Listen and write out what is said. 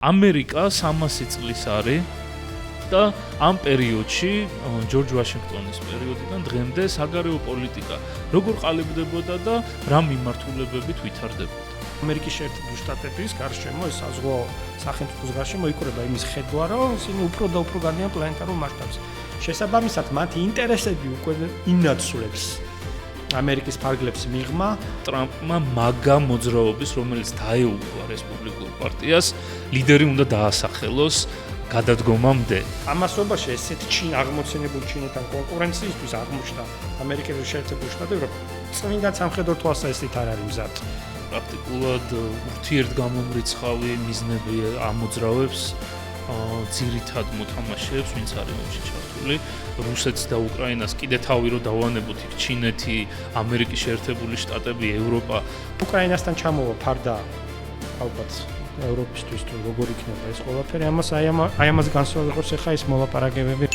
ამერიკა 300 წლის არის და ამ პერიოდში ჯორჯ ვაშინგტონის პერიოდიდან დღემდე საგარეო პოლიტიკა როგორ ყალიბდებოდა და რა მიმართულებებით ვითარდებოდა. ამერიკის შეერთებული შტატების გარშემო ეს საზღვაო სახელმწიფოს გარშემო იკვრება იმის ხედვა, რომ ისინი უფრო და უფრო განიან პლანეტარულ მასშტაბს. შესაბამისად, მათი ინტერესები უკვე ინაცვლებს ამერიკის ფარგლებს მიღმა ტრამპმა მაგა მოძრაობის, რომელიც დაეუფლა რესპუბლიკურ პარტიას, ლიდერი უნდა დაასახელოს გადადგომამდე. ამასობაში ესეთ აღმოცენებული ჩინეთთან კონკურენციისთვის აღმოჩნდა ამერიკის შეერთებული შტატები, რომ წმინდა სამხედრო თვალსაზრისით არ არის მზად. პრაქტიკულად ურთიერთგამომრიცხავი მიზნები ამოძრავებს ძირითად მოთამაშეებს, ვინც არის ომში ჩართული, რუსეთს და უკრაინას კიდე თავი რო დავანებოთ, იქ ჩინეთი, ამერიკის შეერთებული შტატები, ევროპა. უკრაინასთან ჩამოვა ფარდა ალბათ ევროპისთვის თუ როგორ იქნება ეს ყველაფერი, ამას განსხვავებავს ახლა ეს მოლაპარაკებები.